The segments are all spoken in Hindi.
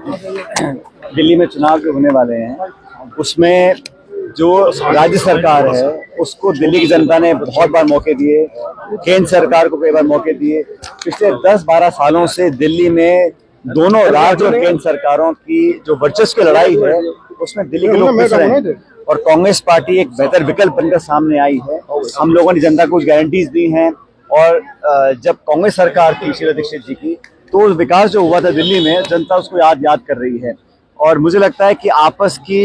दिल्ली में चुनाव जो होने वाले हैं उसमें जो राज्य सरकार है उसको दिल्ली की जनता ने बहुत बार मौके दिए, केंद्र सरकार को कई बार मौके दिए। पिछले 10-12 सालों से दिल्ली में दोनों राज्य और केंद्र सरकारों की जो वर्चस्व की लड़ाई है उसमें दिल्ली के लोग पिस रहे हैं और कांग्रेस पार्टी एक बेहतर विकल्प बनकर सामने आई है। हम लोगों ने जनता को कुछ गारंटीज दी हैं और जब कांग्रेस सरकार थी शीला दीक्षित जी की तो विकास जो हुआ था दिल्ली में जनता उसको याद कर रही है। और मुझे लगता है कि आपस की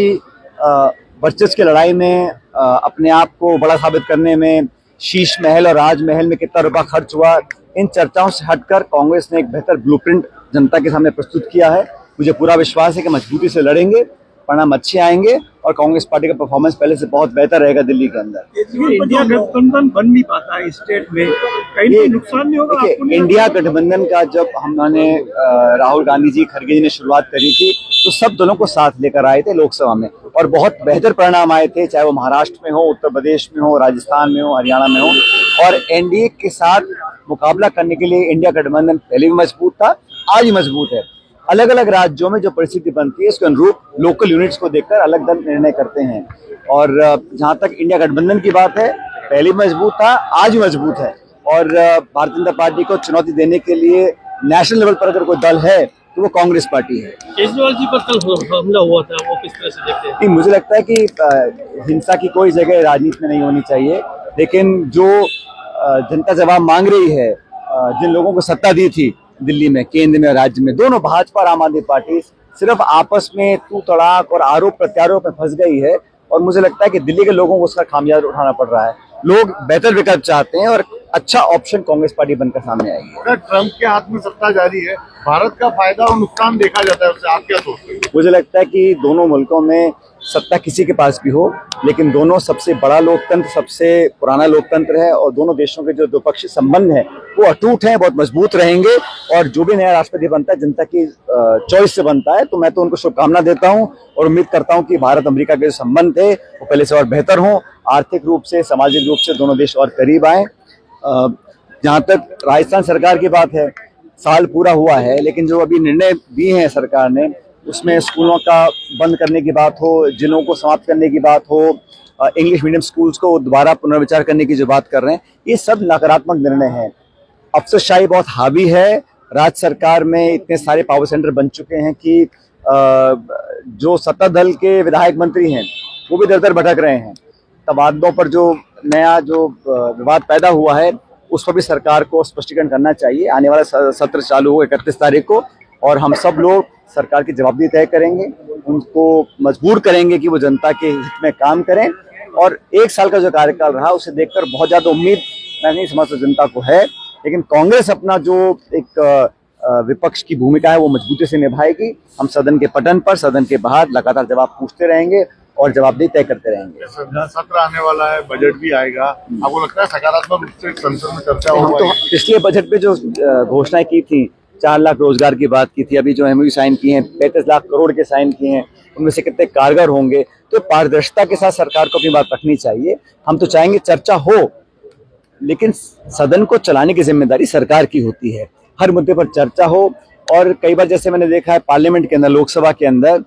वर्चस्व की लड़ाई में अपने आप को बड़ा साबित करने में शीश महल और राजमहल में कितना रुपया खर्च हुआ, इन चर्चाओं से हटकर कांग्रेस ने एक बेहतर ब्लूप्रिंट जनता के सामने प्रस्तुत किया है। मुझे पूरा विश्वास है कि मजबूती से लड़ेंगे, परिणाम अच्छे आएंगे और कांग्रेस पार्टी का परफॉर्मेंस पहले से बहुत बेहतर रहेगा दिल्ली के अंदर। इंडिया गठबंधन बन नहीं पाता है स्टेट में, कहीं नुकसान नहीं होगा? इंडिया गठबंधन का जब हमने राहुल गांधी जी, खड़गे जी ने शुरुआत करी थी तो सब दलों को साथ लेकर आए थे लोकसभा में और बहुत बेहतर परिणाम आए थे, चाहे वो महाराष्ट्र में हो, उत्तर प्रदेश में हो, राजस्थान में हो, हरियाणा में हो। और एनडीए के साथ मुकाबला करने के लिए इंडिया गठबंधन पहले भी मजबूत था, आज भी मजबूत है। अलग अलग राज्यों में जो परिस्थिति बनती है उसके अनुरूप लोकल यूनिट्स को देखकर अलग दल निर्णय करते हैं। और जहां तक इंडिया गठबंधन की बात है, पहले भी मजबूत था, आज भी मजबूत है। और भारतीय जनता पार्टी को चुनौती देने के लिए नेशनल लेवल पर अगर कोई दल है तो वो कांग्रेस पार्टी है। केजरीवाल जी पर कल हमला हुआ था, वो किस तरह से देखते हैं? मुझे लगता है कि हिंसा की कोई जगह राजनीति में नहीं होनी चाहिए, लेकिन जो जनता जवाब मांग रही है, जिन लोगों को सत्ता दी थी दिल्ली में, केंद्र में, राज्य में, दोनों भाजपा और आम आदमी पार्टी सिर्फ आपस में तू तड़ाक और आरोप प्रत्यारोप में फंस गई है और मुझे लगता है कि दिल्ली के लोगों को उसका खामियाजा उठाना पड़ रहा है। लोग बेहतर विकल्प चाहते हैं और अच्छा ऑप्शन कांग्रेस पार्टी बनकर सामने आएगी। अगर ट्रंप के हाथ में सत्ता जारी है, भारत का फायदा और नुकसान देखा जाता है, उससे आप क्या सोचते हैं? मुझे लगता है कि दोनों मुल्कों में सत्ता किसी के पास भी हो, लेकिन दोनों सबसे बड़ा लोकतंत्र, सबसे पुराना लोकतंत्र है और दोनों देशों के जो द्विपक्षीय संबंध हैं वो अटूट हैं, बहुत मजबूत रहेंगे। और जो भी नया राष्ट्रपति बनता है जनता की चॉइस से बनता है, तो मैं तो उनको शुभकामना देता हूं और उम्मीद करता हूं कि भारत अमेरिका के जो संबंध थे वो पहले से और बेहतर हों, आर्थिक रूप से, सामाजिक रूप से दोनों देश और करीब आए। जहां तक राजस्थान सरकार की बात है, साल पूरा हुआ है लेकिन जो अभी निर्णय दिए हैं सरकार ने उसमें स्कूलों का बंद करने की बात हो, जिलों को समाप्त करने की बात हो, इंग्लिश मीडियम स्कूल्स को दोबारा पुनर्विचार करने की जो बात कर रहे हैं, ये सब नकारात्मक निर्णय हैं। अफसरशाही बहुत हावी है, राज्य सरकार में इतने सारे पावर सेंटर बन चुके हैं कि जो सत्ता दल के विधायक मंत्री हैं वो भी दर दर भटक रहे हैं। तबादलों पर जो नया जो विवाद पैदा हुआ है उस पर भी सरकार को स्पष्टीकरण करना चाहिए। आने वाला सत्र चालू हो 31 तारीख को और हम सब लोग सरकार की जवाबदेही तय करेंगे, उनको मजबूर करेंगे कि वो जनता के हित में काम करें। और एक साल का जो कार्यकाल रहा उसे देखकर बहुत ज़्यादा उम्मीद मैं नहीं समझता जनता को है, लेकिन कांग्रेस अपना जो एक विपक्ष की भूमिका है वो मजबूती से निभाएगी। हम सदन के पटन पर, सदन के बाहर लगातार जवाब पूछते रहेंगे और जवाबदेही तय करते रहेंगे। सत्र आने वाला है, बजट भी आएगा, आपको लगता है सकारात्मक रूप से संसद में चर्चा होगी? तो पिछले बजट पे जो घोषणाएं की थी, 4 लाख रोजगार की बात की थी, अभी जो एमओयू साइन किए हैं 35 लाख करोड़ के साइन किए हैं, उनमें से कितने कारगर होंगे? तो पारदर्शिता के साथ सरकार को अपनी बात रखनी चाहिए। हम तो चाहेंगे चर्चा हो, लेकिन सदन को चलाने की जिम्मेदारी सरकार की होती है। हर मुद्दे पर चर्चा हो और कई बार जैसे मैंने देखा है पार्लियामेंट के अंदर, लोकसभा के अंदर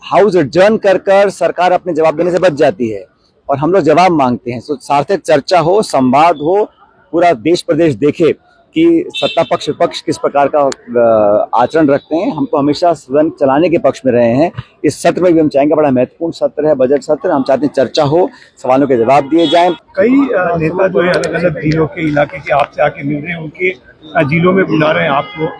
हाउस एडजर्न कर सरकार अपने जवाब देने से बच जाती है और हम लोग जवाब मांगते हैं। तो सार्थक चर्चा हो, संवाद हो, पूरा देश प्रदेश देखे कि सत्ता पक्ष विपक्ष किस प्रकार का आचरण रखते हैं। हम तो हमेशा सदन चलाने के पक्ष में रहे हैं। इस सत्र में भी हम चाहेंगे, बड़ा महत्वपूर्ण सत्र है बजट सत्र, हम चाहते हैं चर्चा हो, सवालों के जवाब दिए जाएं। कई नेता जो है अलग अलग जिलों के इलाके के आपसे आके मिल रहे हैं, उनके जिलों में बुला रहे हैं, आपको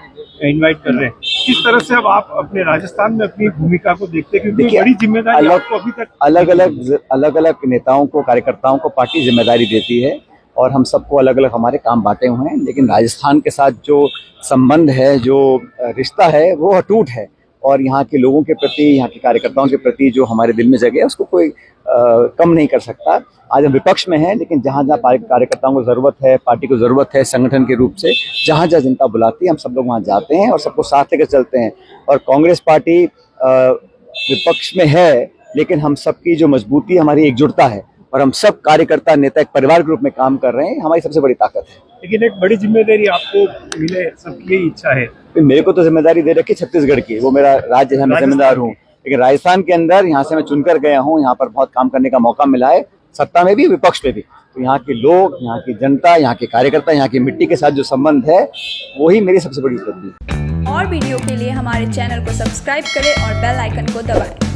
इनवाइट कर रहे हैं। किस तरह से अब आप अपने राजस्थान में अपनी भूमिका को देखते हैं, क्योंकि बड़ी जिम्मेदारी आपको अभी तक अलग अलग नेताओं को, कार्यकर्ताओं को पार्टी जिम्मेदारी देती है और हम सबको अलग अलग हमारे काम बांटे हुए हैं, लेकिन राजस्थान के साथ जो संबंध है, जो रिश्ता है वो अटूट है और यहाँ के लोगों के प्रति, यहाँ के कार्यकर्ताओं के प्रति जो हमारे दिल में जगह है उसको कोई कम नहीं कर सकता। आज हम विपक्ष में हैं, लेकिन जहाँ जहाँ कार्यकर्ताओं को ज़रूरत है, पार्टी को ज़रूरत है, संगठन के रूप से जहाँ जहाँ जनता बुलाती है हम सब लोग वहाँ जाते हैं और सबको साथ लेकर चलते हैं। और कांग्रेस पार्टी विपक्ष में है, लेकिन हम सबकी जो मजबूती, हमारी एकजुटता है और हम सब कार्यकर्ता नेता एक परिवार के रूप में काम कर रहे हैं, हमारी सबसे बड़ी ताकत है। लेकिन एक बड़ी जिम्मेदारी आपको मिले, सबकी यही इच्छा है मेरे को तो जिम्मेदारी दे रखी छत्तीसगढ़ की, वो मेरा राज्य है, मैं जिम्मेदार हूँ। लेकिन राजस्थान के अंदर यहाँ से मैं चुनकर गया हूँ, यहाँ पर बहुत काम करने का मौका मिला है, सत्ता में भी विपक्ष में भी। तो यहाँ के लोग, यहाँ की जनता, यहाँ के कार्यकर्ता, यहाँ की मिट्टी के साथ जो संबंध है, वही मेरी सबसे बड़ी उपलब्धि है। और वीडियो के लिए हमारे चैनल को सब्सक्राइब करें और बेल आइकन को दबाएं।